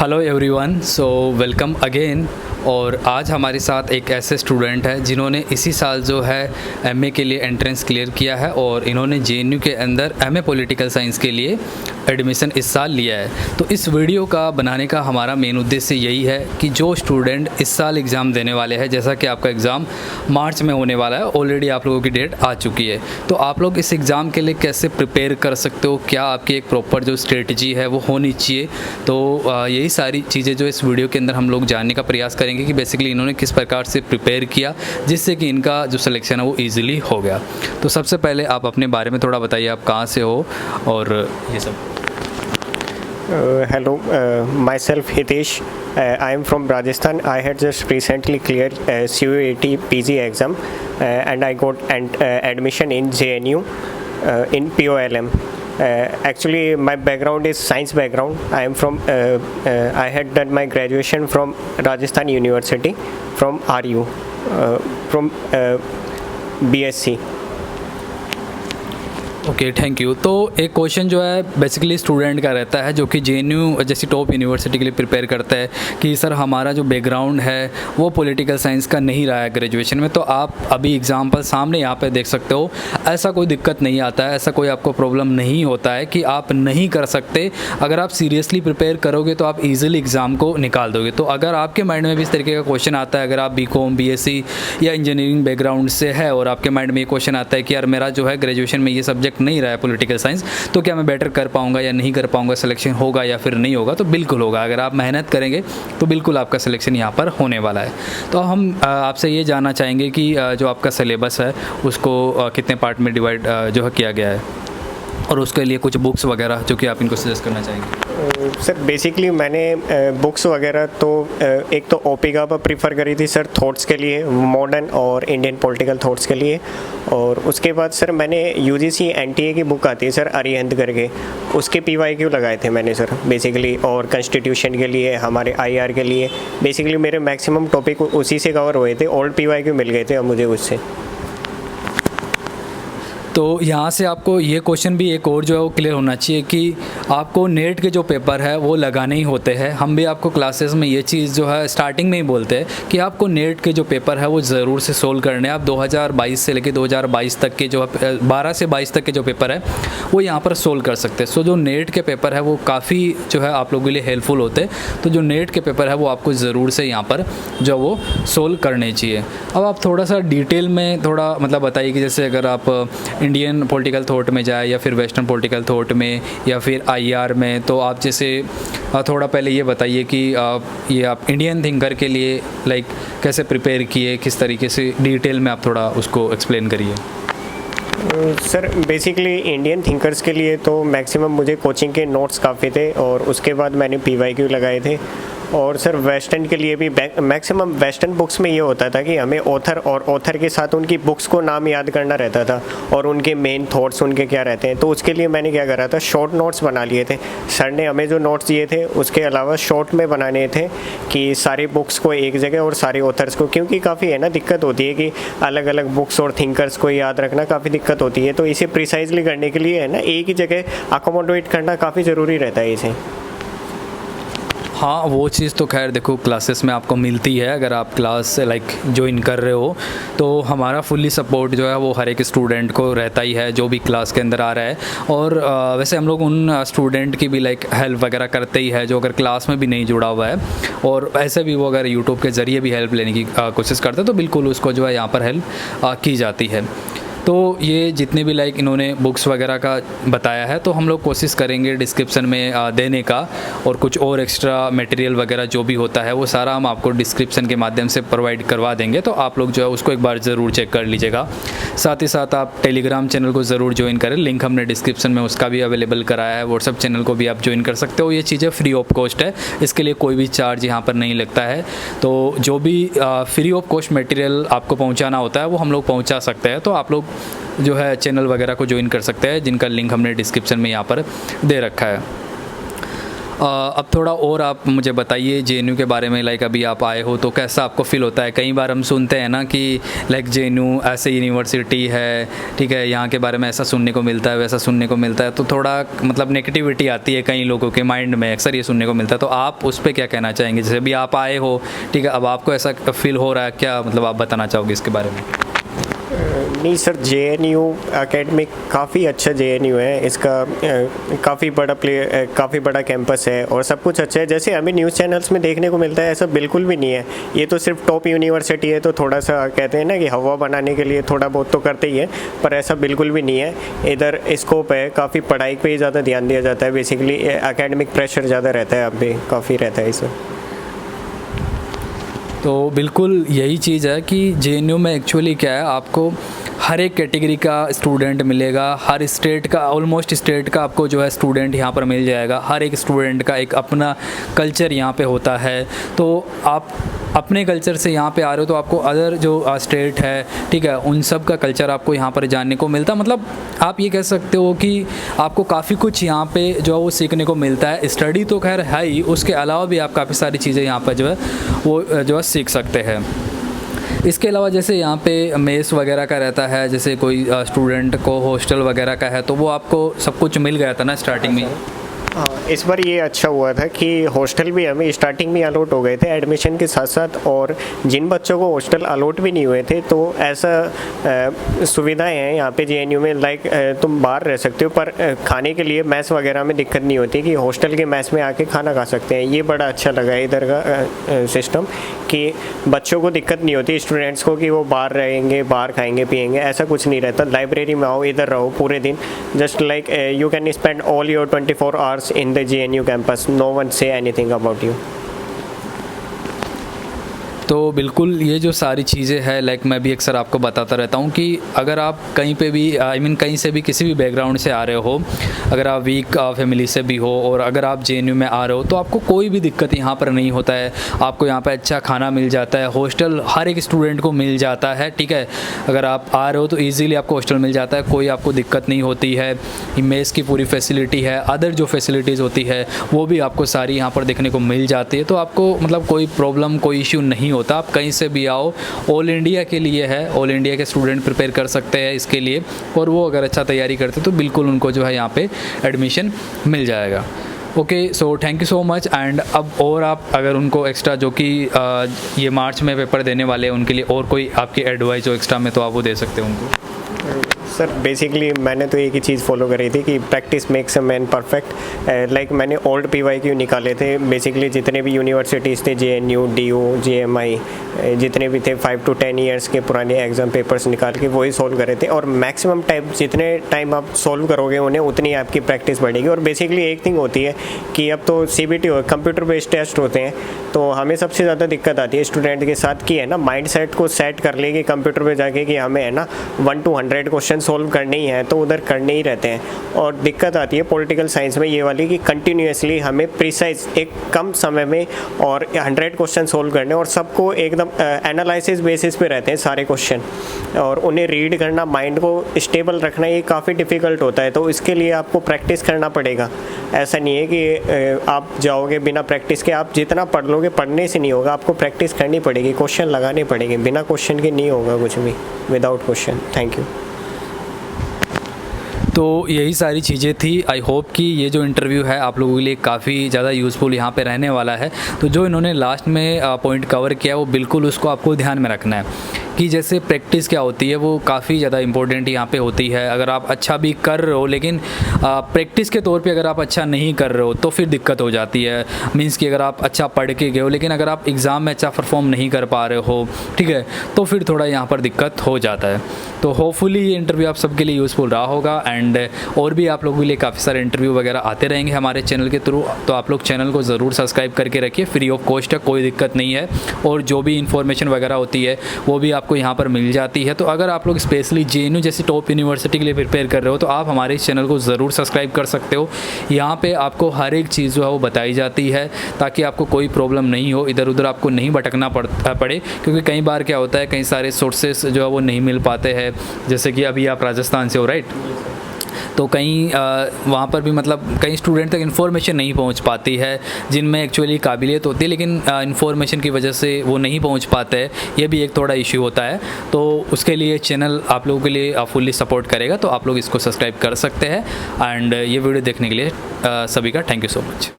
Hello everyone, so welcome again. और आज हमारे साथ एक ऐसे स्टूडेंट है जिन्होंने इसी साल जो है एमए के लिए एंट्रेंस क्लियर किया है और इन्होंने जेएनयू के अंदर एमए पॉलिटिकल साइंस के लिए एडमिशन इस साल लिया है। तो इस वीडियो का बनाने का हमारा मेन उद्देश्य यही है कि जो स्टूडेंट इस साल एग्ज़ाम देने वाले हैं, जैसा कि आपका एग्ज़ाम मार्च में होने वाला है, ऑलरेडी आप लोगों की डेट आ चुकी है, तो आप लोग इस एग्ज़ाम के लिए कैसे प्रिपेयर कर सकते हो, क्या आपकी एक प्रॉपर जो स्ट्रेटजी है वो होनी चाहिए। तो यही सारी चीज़ें जो इस वीडियो के अंदर हम लोग जानने का प्रयास करेंगे कि बेसिकली इन्होंने किस प्रकार से प्रिपेयर किया जिससे कि इनका जो सिलेक्शन है वो ईजिली हो गया। तो सबसे पहले आप अपने बारे में थोड़ा बताइए, आप कहाँ से हो और ये सब। Hello, myself Hitesh. I am from Rajasthan. I had just recently cleared CUET PG exam and I got admission in JNU in POLM. Actually, my background is science background. I had done my graduation from Rajasthan University from RU, from BSc. Okay, thank you. तो एक question जो है basically student का रहता है जो कि JNU जैसी टॉप यूनिवर्सिटी के लिए प्रिपेयर करता है कि सर हमारा जो बैकग्राउंड है वो पॉलिटिकल साइंस का नहीं रहा है ग्रेजुएशन में। तो आप अभी एग्जाम्पल सामने यहाँ पे देख सकते हो, ऐसा कोई दिक्कत नहीं आता है, ऐसा कोई आपको प्रॉब्लम नहीं होता है कि आप नहीं कर सकते। अगर आप सीरियसली प्रिपेयर करोगे तो आप ईजिली एग्ज़ाम को निकाल दोगे। तो अगर आपके माइंड में भी इस तरीके का क्वेश्चन आता है, अगर आप बीकॉम बीएससी या इंजीनियरिंग बैकग्राउंड से है और आपके माइंड में ये क्वेश्चन आता है कि यार मेरा जो है ग्रेजुएशन में ये सब्जेक्ट नहीं रहा है पॉलिटिकल साइंस, तो क्या मैं बेटर कर पाऊंगा या नहीं कर पाऊंगा, सिलेक्शन होगा या फिर नहीं होगा। तो बिल्कुल होगा, अगर आप मेहनत करेंगे तो बिल्कुल आपका सिलेक्शन यहाँ पर होने वाला है। तो हम आपसे ये जानना चाहेंगे कि जो आपका सिलेबस है उसको कितने पार्ट में डिवाइड जो है किया गया है और उसके लिए कुछ बुक्स वगैरह जो कि आप इनको सजेस्ट करना चाहेंगे। सर बेसिकली मैंने बुक्स वगैरह तो एक तो ओपिका पर प्रीफर करी थी सर, थॉट्स के लिए, मॉडर्न और इंडियन पॉलिटिकल थॉट्स के लिए। और उसके बाद सर मैंने यूजीसी एनटीए की बुक आती है सर अरिहंत करके, उसके पीवाईक्यू लगाए थे मैंने सर बेसिकली। और कॉन्स्टिट्यूशन के लिए, हमारे आईआर के लिए बेसिकली मेरे मैक्सिमम टॉपिक उसी से कवर हुए थे। ओल्ड पीवाईक्यू मिल गए थे अब मुझे उससे। तो यहाँ से आपको ये क्वेश्चन भी एक और जो है वो क्लियर होना चाहिए कि आपको नेट के जो पेपर है वो लगाने ही होते हैं। हम भी आपको क्लासेस में ये चीज़ जो है स्टार्टिंग में ही बोलते हैं कि आपको नेट के जो पेपर है वो ज़रूर से सोल्व करने हैं। आप 2022 से लेकर 2022 तक के जो 12 से 22 तक के जो पेपर है वो यहाँ पर सोल्व कर सकते हैं। सो जो नेट के पेपर है वो काफ़ी जो है आप लोगों के लिए हेल्पफुल होते हैं। तो जो नेट के पेपर है वो आपको ज़रूर से यहाँ पर जो वो सोल्व करने चाहिए। अब आप थोड़ा सा डिटेल में थोड़ा मतलब बताइए कि जैसे अगर आप इंडियन पॉलिटिकल थॉट में जाए या फिर वेस्टर्न पॉलिटिकल थॉट में या फिर आईआर में, तो आप जैसे थोड़ा पहले ये बताइए कि ये आप इंडियन थिंकर के लिए लाइक कैसे प्रिपेयर किए, किस तरीके से डिटेल में आप थोड़ा उसको एक्सप्लेन करिए। सर बेसिकली इंडियन थिंकर्स के लिए तो मैक्सिमम मुझे कोचिंग के नोट्स काफ़ी थे और उसके बाद मैंने पीवाईक्यू लगाए थे। और सर वेस्टर्न के लिए भी मैक्सिमम वेस्टर्न बुक्स में ये होता था कि हमें ऑथर और ऑथर के साथ उनकी बुक्स को नाम याद करना रहता था और उनके मेन थॉट्स उनके क्या रहते हैं। तो उसके लिए मैंने क्या करा था, शॉर्ट नोट्स बना लिए थे। सर ने हमें जो नोट्स दिए थे उसके अलावा शॉर्ट में बनाने थे कि सारी बुक्स को एक जगह और सारे ऑथर्स को, क्योंकि काफ़ी है ना दिक्कत होती है कि अलग अलग बुक्स और थिंकर्स को याद रखना काफ़ी दिक्कत होती है। तो इसे प्रिसाइजली करने के लिए है ना एक ही जगह अकोमोडेट करना काफ़ी ज़रूरी रहता है इसे। हाँ, वो चीज़ तो खैर देखो क्लासेस में आपको मिलती है। अगर आप क्लास लाइक ज्वाइन कर रहे हो तो हमारा फुल्ली सपोर्ट जो है वो हर एक स्टूडेंट को रहता ही है जो भी क्लास के अंदर आ रहा है। और वैसे हम लोग उन स्टूडेंट की भी लाइक हेल्प वगैरह करते ही है जो अगर क्लास में भी नहीं जुड़ा हुआ है, और ऐसे भी वो अगर यूट्यूब के ज़रिए भी हेल्प लेने की कोशिश करते हैं तो बिल्कुल उसको जो है यहाँ पर हेल्प की जाती है। तो ये जितने भी लाइक इन्होंने बुक्स वगैरह का बताया है तो हम लोग कोशिश करेंगे डिस्क्रिप्शन में देने का, और कुछ और एक्स्ट्रा मटेरियल वगैरह जो भी होता है वो सारा हम आपको डिस्क्रिप्शन के माध्यम से प्रोवाइड करवा देंगे। तो आप लोग जो है उसको एक बार ज़रूर चेक कर लीजिएगा। साथ ही साथ आप टेलीग्राम चैनल को ज़रूर ज्वाइन करें, लिंक हमने डिस्क्रिप्शन में उसका भी अवेलेबल कराया है। व्हाट्सअप चैनल को भी आप ज्वाइन कर सकते हो। ये चीज़ें फ्री ऑफ कॉस्ट है, इसके लिए कोई भी चार्ज यहाँ पर नहीं लगता है। तो जो भी फ्री ऑफ कॉस्ट मटेरियल आपको पहुँचाना होता है वो हम लोग पहुँचा सकते हैं। तो आप लोग जो है चैनल वगैरह को ज्वाइन कर सकते हैं जिनका लिंक हमने डिस्क्रिप्शन में यहाँ पर दे रखा है। अब थोड़ा और आप मुझे बताइए जेएनयू के बारे में। लाइक अभी आप आए हो तो कैसा आपको फील होता है? कई बार हम सुनते हैं ना कि लाइक जेएनयू ऐसे यूनिवर्सिटी है, ठीक है, यहाँ के बारे में ऐसा सुनने को मिलता है, वैसा सुनने को मिलता है, तो थोड़ा मतलब नेगेटिविटी आती है कई लोगों के माइंड में, अक्सर ये सुनने को मिलता है। तो आप उस पर क्या कहना चाहेंगे? जैसे अभी आप आए हो, ठीक है, अब आपको ऐसा फील हो रहा है क्या, मतलब आप बताना चाहोगे इसके बारे में? नहीं सर, जेएनयू एकेडमिक काफ़ी अच्छा जेएनयू है। इसका काफ़ी बड़ा कैंपस है और सब कुछ अच्छा है। जैसे हमें न्यूज़ चैनल्स में देखने को मिलता है, ऐसा बिल्कुल भी नहीं है। ये तो सिर्फ टॉप यूनिवर्सिटी है तो थोड़ा सा कहते हैं ना कि हवा बनाने के लिए थोड़ा बहुत तो करते ही है, पर ऐसा बिल्कुल भी नहीं है। इधर स्कोप है, काफ़ी पढ़ाई पे ही ज़्यादा ध्यान दिया जाता है। बेसिकली एकेडमिक प्रेशर ज़्यादा रहता है, अब भी काफ़ी रहता है इसे। तो बिल्कुल यही चीज़ है कि जेएनयू में एक्चुअली क्या है, आपको हर एक कैटेगरी का स्टूडेंट मिलेगा, हर स्टेट का, ऑलमोस्ट स्टेट का आपको जो है स्टूडेंट यहाँ पर मिल जाएगा। हर एक स्टूडेंट का एक अपना कल्चर यहाँ पे होता है। तो आप अपने कल्चर से यहाँ पे आ रहे हो तो आपको अदर जो स्टेट है, ठीक है, उन सब का कल्चर आपको यहाँ पर जानने को मिलता है। मतलब आप ये कह सकते हो कि आपको काफ़ी कुछ यहाँ पे जो है वो सीखने को मिलता है। स्टडी तो खैर है ही, उसके अलावा भी आप काफ़ी सारी चीज़ें यहाँ पर जो है वो जो है सीख सकते हैं। इसके अलावा जैसे यहाँ पे मेस वगैरह का रहता है, जैसे कोई स्टूडेंट को हॉस्टल वगैरह का है तो वो आपको सब कुछ मिल गया था ना स्टार्टिंग में? हाँ, इस बार ये अच्छा हुआ था कि हॉस्टल भी हमें स्टार्टिंग में अलॉट हो गए थे एडमिशन के साथ साथ, और जिन बच्चों को हॉस्टल अलॉट भी नहीं हुए थे तो ऐसा सुविधाएं हैं यहाँ पे जेएनयू में। लाइक तुम बाहर रह सकते हो पर खाने के लिए मैस वगैरह में दिक्कत नहीं होती कि हॉस्टल के मैस में आके खाना खा सकते हैं। ये बड़ा अच्छा लगा है इधर का सिस्टम कि बच्चों को दिक्कत नहीं होती, स्टूडेंट्स को, कि वो बाहर रहेंगे, बाहर खाएंगे पिएंगे, ऐसा कुछ नहीं रहता। लाइब्रेरी में आओ, इधर रहो पूरे दिन, just like you can spend all your 24 hours in the JNU campus. No one say anything about you. तो बिल्कुल ये जो सारी चीज़ें हैं, लाइक मैं भी अक्सर आपको बताता रहता हूँ कि अगर आप कहीं पे भी कहीं से भी किसी भी बैकग्राउंड से आ रहे हो, अगर आप वीक फैमिली से भी हो और अगर आप जेएनयू में आ रहे हो तो आपको कोई भी दिक्कत यहाँ पर नहीं होता है। आपको यहाँ पे अच्छा खाना मिल जाता है, हॉस्टल हर एक स्टूडेंट को मिल जाता है, ठीक है। अगर आप आ रहे हो तो ईज़िली आपको हॉस्टल मिल जाता है, कोई आपको दिक्कत नहीं होती है। मेस की पूरी फैसिलिटी है, अदर जो फैसिलिटीज़ होती है वो भी आपको सारी यहाँ पर देखने को मिल जाती है। तो आपको मतलब कोई प्रॉब्लम, कोई इश्यू नहीं होता। आप कहीं से भी आओ, ऑल इंडिया के लिए है, ऑल इंडिया के स्टूडेंट प्रिपेयर कर सकते हैं इसके लिए, और वो अगर अच्छा तैयारी करते तो बिल्कुल उनको जो है यहाँ पे एडमिशन मिल जाएगा। Okay, so thank you so much. And अब और आप अगर उनको एक्स्ट्रा जो कि ये मार्च में पेपर देने वाले हैं उनके लिए और कोई आपकी एडवाइस जो एक्स्ट्रा में तो आप वो दे सकते हो उनको। सर बेसिकली मैंने तो एक ही चीज़ फॉलो करी थी कि practice makes a man perfect. Like मैंने ओल्ड PYQ निकाले थे, बेसिकली जितने भी यूनिवर्सिटीज़ थे, JNU, DU, JMI, जितने भी थे 5 to 10 ईयर्स के पुराने एग्ज़ाम पेपर्स निकाल के वही सॉल्व करे थे। और मैक्सिमम टाइम, जितने टाइम आप सॉल्व करोगे उन्हें, उतनी आपकी प्रैक्टिस बढ़ेगी। और बेसिकली एक थिंग होती है कि अब तो CBT हो, कंप्यूटर बेस्ड टेस्ट होते हैं, तो हमें सबसे ज़्यादा दिक्कत आती है स्टूडेंट के साथ कि है ना, माइंड सेट को सेट कर लेगी कंप्यूटर पर जाके कि हमें है ना 1 to 100 क्वेश्चन सॉल्व करने ही है, तो उधर करने ही रहते हैं। और दिक्कत आती है पॉलिटिकल साइंस में ये वाली कि कंटिन्यूसली हमें प्रिसाइज एक कम समय में और 100 क्वेश्चन सोल्व करने, और सबको एकदम एनालिसिस बेसिस पे रहते हैं सारे क्वेश्चन, और उन्हें रीड करना, माइंड को स्टेबल रखना, ये काफ़ी डिफ़िकल्ट होता है। तो इसके लिए आपको प्रैक्टिस करना पड़ेगा। ऐसा नहीं है कि आप जाओगे बिना प्रैक्टिस के, आप जितना पढ़ लोगे, पढ़ने से नहीं होगा, आपको प्रैक्टिस करनी पड़ेगी, क्वेश्चन लगाने पड़ेंगे। बिना क्वेश्चन के नहीं होगा कुछ भी, विदाउट क्वेश्चन। Thank you. तो यही सारी चीज़ें थी। आई होप कि ये जो इंटरव्यू है आप लोगों के लिए काफ़ी ज़्यादा यूज़फुल यहाँ पे रहने वाला है। तो जो इन्होंने लास्ट में पॉइंट कवर किया वो बिल्कुल उसको आपको ध्यान में रखना है कि जैसे प्रैक्टिस क्या होती है वो काफ़ी ज़्यादा इंपॉर्टेंट यहाँ पे होती है। अगर आप अच्छा भी कर रहे हो लेकिन प्रैक्टिस के तौर पे अगर आप अच्छा नहीं कर रहे हो तो फिर दिक्कत हो जाती है। मींस कि अगर आप अच्छा पढ़ के गए हो लेकिन अगर आप एग्ज़ाम में अच्छा परफॉर्म नहीं कर पा रहे हो, ठीक है, तो फिर थोड़ा यहाँ पर दिक्कत हो जाता है। तो होपफुली ये इंटरव्यू आप सबके लिए यूज़फुल रहा होगा। एंड और भी आप लोगों के लिए काफ़ी सारे इंटरव्यू वगैरह आते रहेंगे हमारे चैनल के थ्रू। तो आप लोग चैनल को ज़रूर सब्सक्राइब करके रखिए, फ्री ऑफ कॉस्ट है, कोई दिक्कत नहीं है। और जो भी इन्फॉर्मेशन वगैरह होती है वो भी आपको यहाँ पर मिल जाती है। तो अगर आप लोग स्पेशली JNU जैसी टॉप यूनिवर्सिटी के लिए प्रिपेयर कर रहे हो तो आप हमारे इस चैनल को ज़रूर सब्सक्राइब कर सकते हो। यहाँ पे आपको हर एक चीज़ जो है वो बताई जाती है ताकि आपको कोई प्रॉब्लम नहीं हो, इधर उधर आपको नहीं भटकना पड़े। क्योंकि कई बार क्या होता है, कई सारे सोर्सेस जो है वो नहीं मिल पाते हैं। जैसे कि अभी आप राजस्थान से हो, राइट, तो कहीं वहाँ पर भी मतलब कई स्टूडेंट तक इन्फॉर्मेशन नहीं पहुँच पाती है जिनमें एक्चुअली काबिलियत होती है, लेकिन इन्फॉर्मेशन की वजह से वो नहीं पहुँच पाते हैं। ये भी एक थोड़ा इशू होता है। तो उसके लिए चैनल आप लोगों के लिए फुल्ली सपोर्ट करेगा, तो आप लोग इसको सब्सक्राइब कर सकते हैं। एंड ये वीडियो देखने के लिए सभी का थैंक यू सो मच।